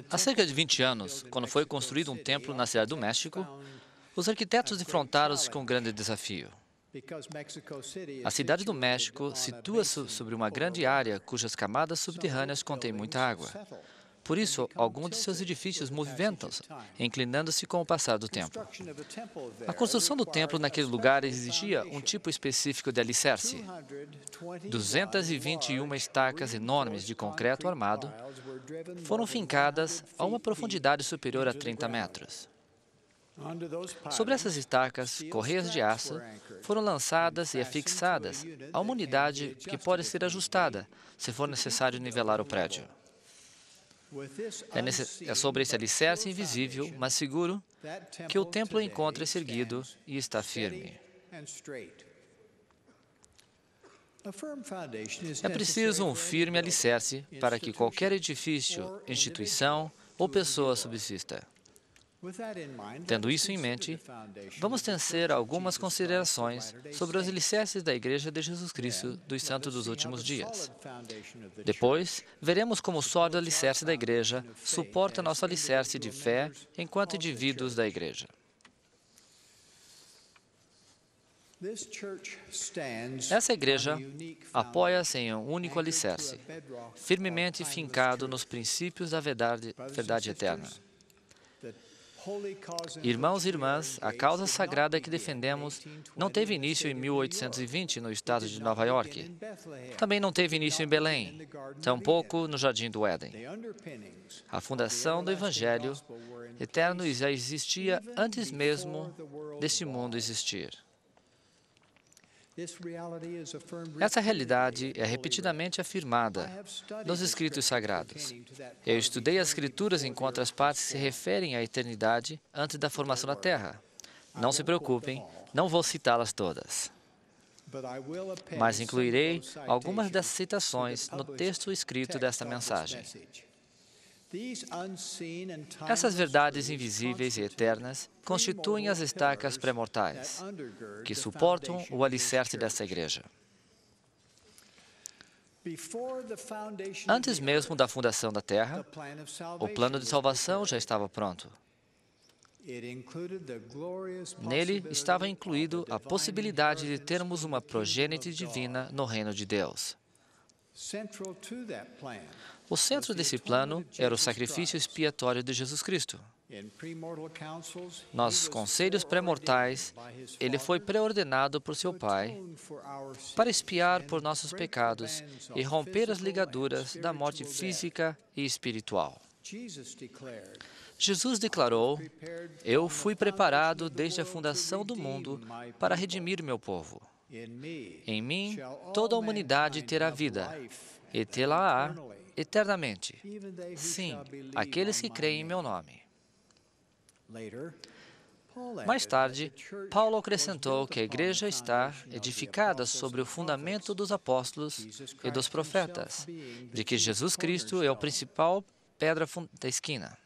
Há cerca de 20 anos, quando foi construído um templo na cidade do México, os arquitetos defrontaram-se com um grande desafio. A cidade do México situa-se sobre uma grande área cujas camadas subterrâneas contêm muita água. Por isso, alguns de seus edifícios movimentam-se, inclinando-se com o passar do tempo. A construção do templo naquele lugar exigia um tipo específico de alicerce. 221 estacas enormes de concreto armado foram fincadas a uma profundidade superior a 30 metros. Sobre essas estacas, correias de aço foram lançadas e afixadas a uma unidade que pode ser ajustada se for necessário nivelar o prédio. É sobre esse alicerce invisível, mas seguro, que o templo encontra-se erguido e está firme. É preciso um firme alicerce para que qualquer edifício, instituição ou pessoa subsista. Tendo isso em mente, vamos tecer algumas considerações sobre os alicerces da Igreja de Jesus Cristo dos Santos dos Últimos Dias. Depois, veremos como o sólido alicerce da Igreja suporta nosso alicerce de fé enquanto indivíduos da Igreja. Essa Igreja apoia-se em um único alicerce, firmemente fincado nos princípios da verdade eterna. Irmãos e irmãs, a causa sagrada que defendemos não teve início em 1820 no estado de Nova York. Também não teve início em Belém, tampouco no Jardim do Éden. A fundação do Evangelho eterno já existia antes mesmo deste mundo existir. Essa realidade é repetidamente afirmada nos Escritos Sagrados. Eu estudei as Escrituras enquanto as partes se referem à eternidade antes da formação da Terra. Não se preocupem, não vou citá-las todas. Mas incluirei algumas dessas citações no texto escrito desta mensagem. Essas verdades invisíveis e eternas constituem as estacas pré-mortais, que suportam o alicerce dessa Igreja. Antes mesmo da fundação da Terra, o plano de salvação já estava pronto. Nele estava incluído a possibilidade de termos uma progênite divina no reino de Deus. O centro desse plano era o sacrifício expiatório de Jesus Cristo. Nos conselhos pré-mortais, ele foi preordenado por seu Pai para expiar por nossos pecados e romper as ligaduras da morte física e espiritual. Jesus declarou: "Eu fui preparado desde a fundação do mundo para redimir meu povo. Em mim, toda a humanidade terá vida, e tê-la-á eternamente. Sim, aqueles que creem em meu nome." Mais tarde, Paulo acrescentou que a Igreja está edificada sobre o fundamento dos apóstolos e dos profetas, de que Jesus Cristo é o principal pedra da esquina.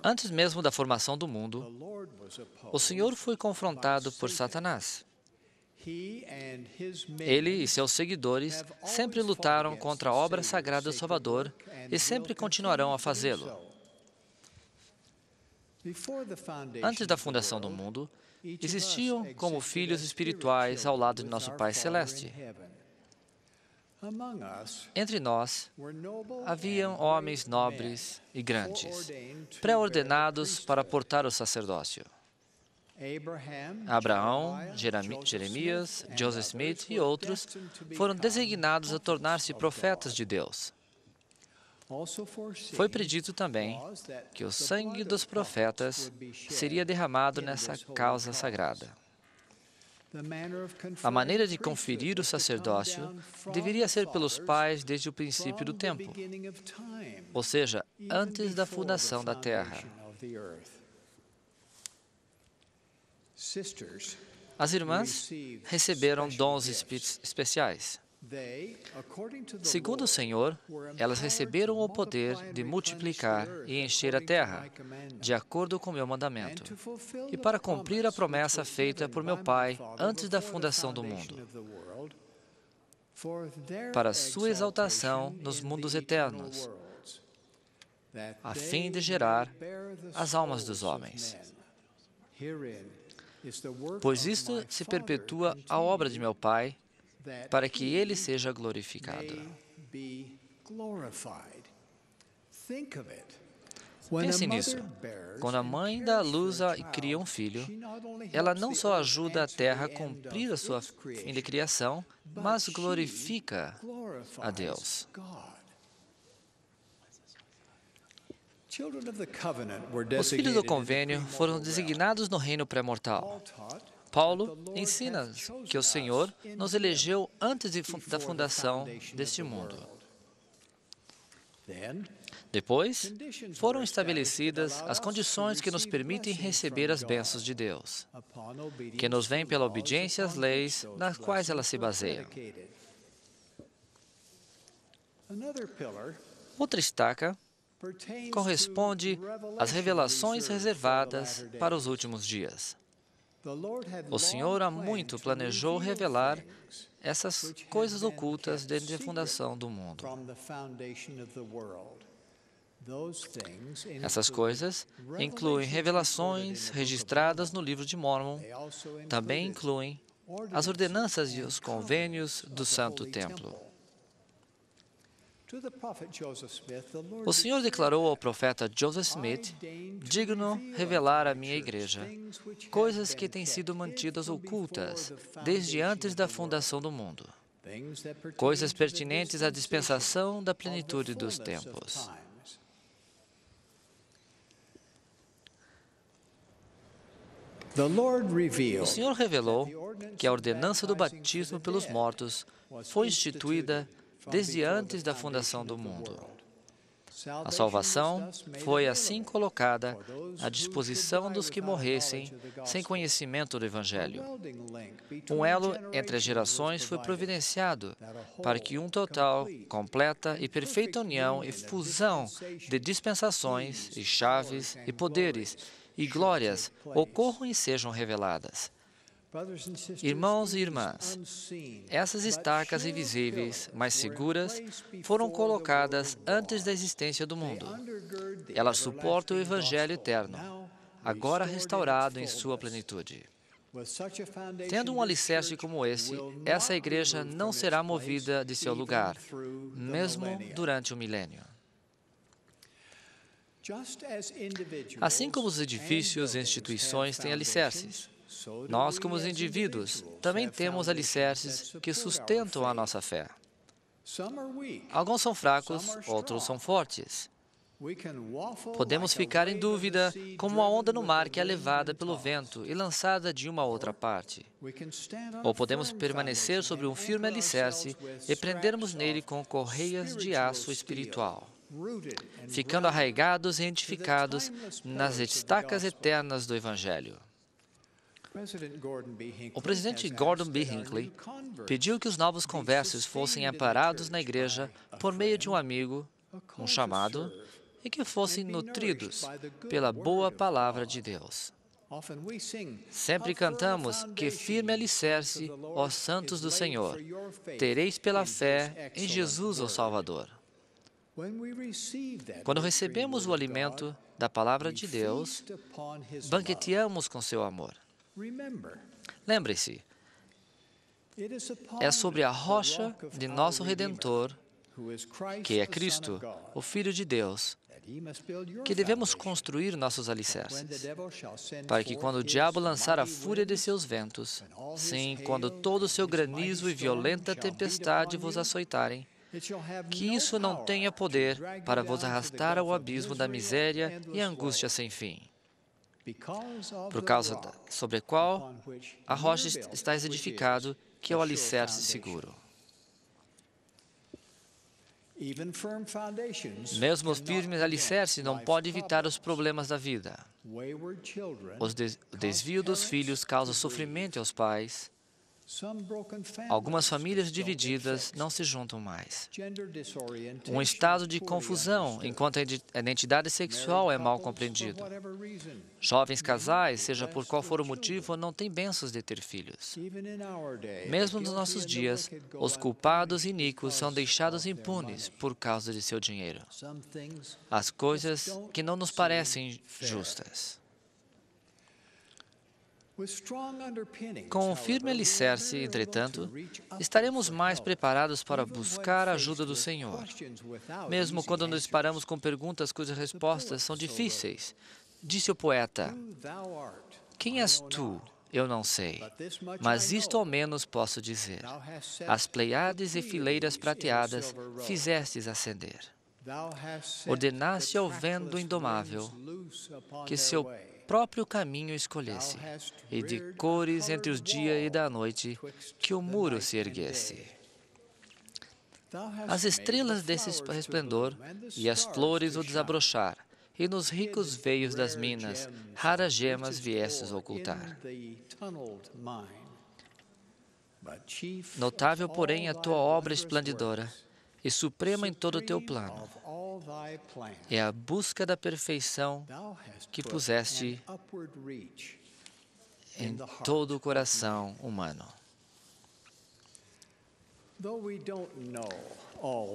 Antes mesmo da formação do mundo, o Senhor foi confrontado por Satanás. Ele e seus seguidores sempre lutaram contra a obra sagrada do Salvador e sempre continuarão a fazê-lo. Antes da fundação do mundo, existiam como filhos espirituais ao lado de nosso Pai Celeste. Entre nós, haviam homens nobres e grandes, pré-ordenados para portar o sacerdócio. Abraão, Jeremias, Joseph Smith e outros foram designados a tornar-se profetas de Deus. Foi predito também que o sangue dos profetas seria derramado nessa causa sagrada. A maneira de conferir o sacerdócio deveria ser pelos pais desde o princípio do tempo, ou seja, antes da fundação da terra. As irmãs receberam dons especiais. Segundo o Senhor, elas receberam o poder de multiplicar e encher a terra, de acordo com meu mandamento, e para cumprir a promessa feita por meu Pai antes da fundação do mundo. para sua exaltação nos mundos eternos, a fim de gerar as almas dos homens. Pois isto se perpetua a obra de meu Pai, para que Ele seja glorificado. Pense nisso. Quando a mãe dá à luz e cria um filho, ela não só ajuda a terra a cumprir a sua fim de criação, mas glorifica a Deus. Os filhos do convênio foram designados no reino pré-mortal. Paulo ensina que o Senhor nos elegeu antes da fundação deste mundo. Depois, foram estabelecidas as condições que nos permitem receber as bênçãos de Deus, que nos vêm pela obediência às leis nas quais elas se baseiam. Outra estaca corresponde às revelações reservadas para os últimos dias. O Senhor há muito planejou revelar essas coisas ocultas desde a fundação do mundo. Essas coisas incluem revelações registradas no livro de Mórmon, também incluem as ordenanças e os convênios do Santo Templo. O Senhor declarou ao profeta Joseph Smith, digno revelar à minha igreja coisas que têm sido mantidas ocultas desde antes da fundação do mundo, coisas pertinentes à dispensação da plenitude dos tempos. O Senhor revelou que a ordenança do batismo pelos mortos foi instituída desde antes da fundação do mundo. A salvação foi assim colocada à disposição dos que morressem sem conhecimento do Evangelho. Um elo entre as gerações foi providenciado para que um total, completa e perfeita união e fusão de dispensações e chaves e poderes e glórias ocorram e sejam reveladas. Irmãos e irmãs, essas estacas invisíveis, mas seguras, foram colocadas antes da existência do mundo. Elas suportam o Evangelho eterno, agora restaurado em sua plenitude. Tendo um alicerce como esse, essa igreja não será movida de seu lugar, mesmo durante o milênio. Assim como os edifícios e instituições têm alicerces, nós, como os indivíduos, também temos alicerces que sustentam a nossa fé. Alguns são fracos, outros são fortes. Podemos ficar em dúvida como uma onda no mar que é levada pelo vento e lançada de uma a outra parte. Ou podemos permanecer sobre um firme alicerce e prendermos nele com correias de aço espiritual, ficando arraigados e edificados nas estacas eternas do Evangelho. O presidente Gordon B. Hinckley pediu que os novos conversos fossem amparados na igreja por meio de um amigo, um chamado, e que fossem nutridos pela boa palavra de Deus. Sempre cantamos que firme alicerce, ó santos do Senhor, tereis pela fé em Jesus, o Salvador. Quando recebemos o alimento da palavra de Deus, banqueteamos com seu amor. Lembre-se, é sobre a rocha de nosso Redentor, que é Cristo, o Filho de Deus, que devemos construir nossos alicerces, para que quando o diabo lançar a fúria de seus ventos, sim, quando todo o seu granizo e violenta tempestade vos açoitarem, que isso não tenha poder para vos arrastar ao abismo da miséria e angústia sem fim, por causa sobre a qual a rocha está edificado, que é o alicerce seguro. Mesmo os firmes alicerces não podem evitar os problemas da vida. O desvio dos filhos causa sofrimento aos pais. Algumas famílias divididas não se juntam mais. Um estado de confusão enquanto a identidade sexual é mal compreendido. Jovens casais, seja por qual for o motivo, não têm bênçãos de ter filhos. Mesmo nos nossos dias, os culpados iníquos são deixados impunes por causa de seu dinheiro. As coisas que não nos parecem justas. Com um firme alicerce, entretanto, estaremos mais preparados para buscar a ajuda do Senhor. Mesmo quando nos paramos com perguntas cujas respostas são difíceis, disse o poeta: "Quem és tu? Eu não sei, mas isto ao menos posso dizer. As Pleiades e fileiras prateadas fizestes ascender. Ordenaste ao vento indomável que seu próprio caminho escolhesse, e de cores entre os dias e da noite, que o muro se erguesse. As estrelas desse resplendor e as flores o desabrochar, e nos ricos veios das minas, raras gemas viestes ocultar. Notável, porém, a tua obra esplendidora, e suprema em todo o teu plano, é a busca da perfeição que puseste em todo o coração humano.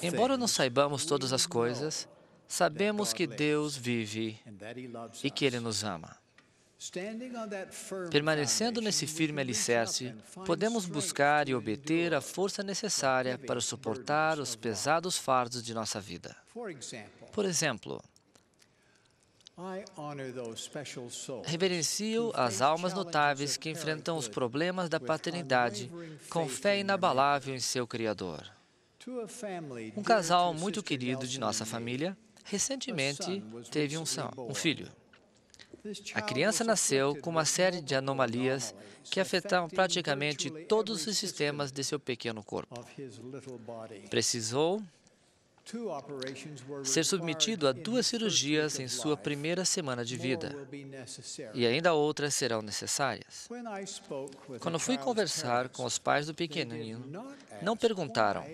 Embora não saibamos todas as coisas, sabemos que Deus vive e que Ele nos ama. Permanecendo nesse firme alicerce, podemos buscar e obter a força necessária para suportar os pesados fardos de nossa vida. Por exemplo, reverencio as almas notáveis que enfrentam os problemas da paternidade com fé inabalável em seu Criador. Um casal muito querido de nossa família recentemente teve um filho. A criança nasceu com uma série de anomalias que afetavam praticamente todos os sistemas de seu pequeno corpo. Precisou ser submetido a 2 cirurgias em sua primeira semana de vida, e ainda outras serão necessárias. Quando fui conversar com os pais do pequenino, não perguntaram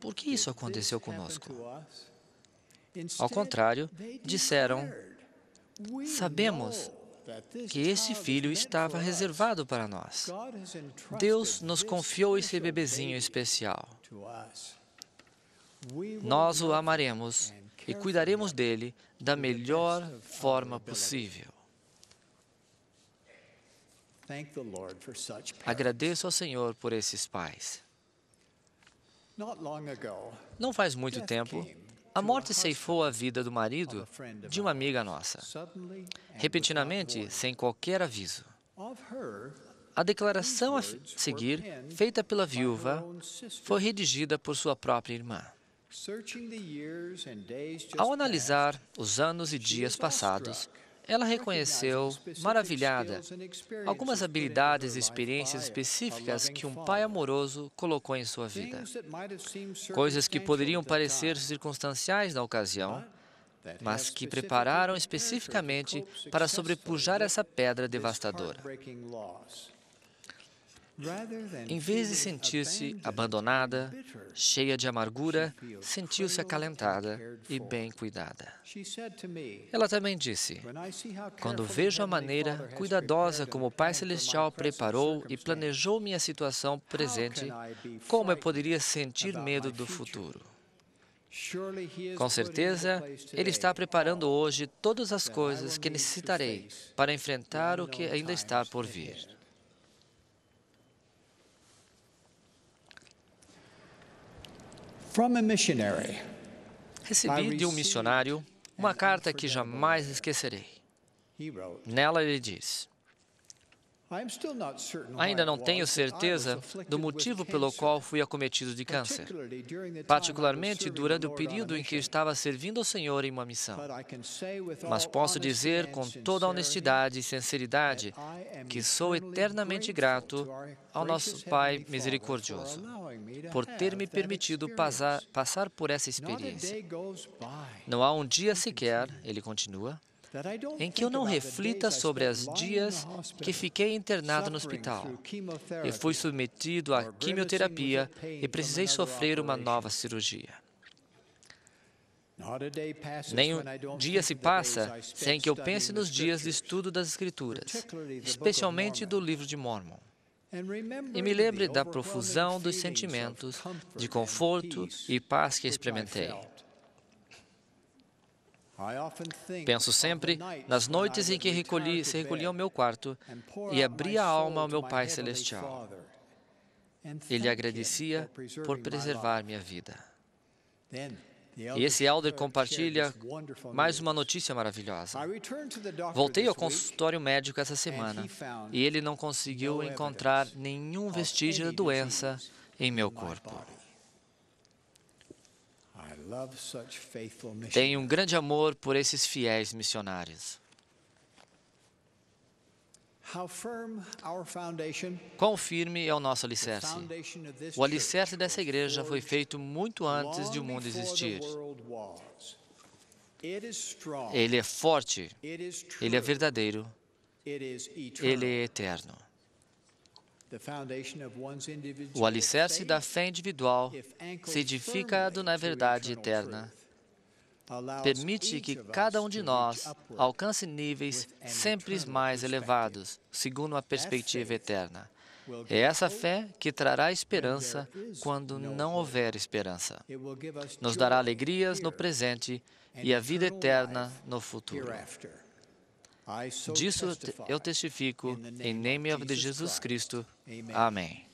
por que isso aconteceu conosco. Ao contrário, disseram: sabemos que esse filho estava reservado para nós. Deus nos confiou esse bebezinho especial. Nós o amaremos e cuidaremos dele da melhor forma possível. Agradeço ao Senhor por esses pais. Não faz muito tempo, a morte ceifou a vida do marido de uma amiga nossa, repentinamente, sem qualquer aviso. A declaração a seguir, feita pela viúva, foi redigida por sua própria irmã. Ao analisar os anos e dias passados, ela reconheceu, maravilhada, algumas habilidades e experiências específicas que um pai amoroso colocou em sua vida. Coisas que poderiam parecer circunstanciais na ocasião, mas que prepararam especificamente para sobrepujar essa pedra devastadora. Em vez de sentir-se abandonada, cheia de amargura, sentiu-se acalentada e bem cuidada. Ela também disse: quando vejo a maneira cuidadosa como o Pai Celestial preparou e planejou minha situação presente, como eu poderia sentir medo do futuro? Com certeza, Ele está preparando hoje todas as coisas que necessitarei para enfrentar o que ainda está por vir. Recebi de um missionário uma carta que jamais esquecerei. Nela ele diz: ainda não tenho certeza do motivo pelo qual fui acometido de câncer, particularmente durante o período em que estava servindo ao Senhor em uma missão. Mas posso dizer com toda a honestidade e sinceridade que sou eternamente grato ao nosso Pai misericordioso por ter me permitido passar por essa experiência. Não há um dia sequer, ele continua, em que eu não reflita sobre os dias que fiquei internado no hospital e fui submetido à quimioterapia e precisei sofrer uma nova cirurgia. Nenhum dia se passa sem que eu pense nos dias de estudo das Escrituras, especialmente do livro de Mórmon, e me lembre da profusão dos sentimentos de conforto e paz que experimentei. Penso sempre nas noites em que se recolhia ao meu quarto e abria a alma ao meu Pai Celestial. Ele agradecia por preservar minha vida. E esse elder compartilha mais uma notícia maravilhosa. Voltei ao consultório médico essa semana e ele não conseguiu encontrar nenhum vestígio da doença em meu corpo. Tenho um grande amor por esses fiéis missionários. Quão firme é o nosso alicerce? O alicerce dessa igreja foi feito muito antes de o mundo existir. Ele é forte, ele é verdadeiro, ele é eterno. O alicerce da fé individual, se edificado na verdade eterna, permite que cada um de nós alcance níveis sempre mais elevados, segundo uma perspectiva eterna. É essa fé que trará esperança quando não houver esperança. Nos dará alegrias no presente e a vida eterna no futuro. Disso eu testifico em nome de Jesus Cristo. Amém.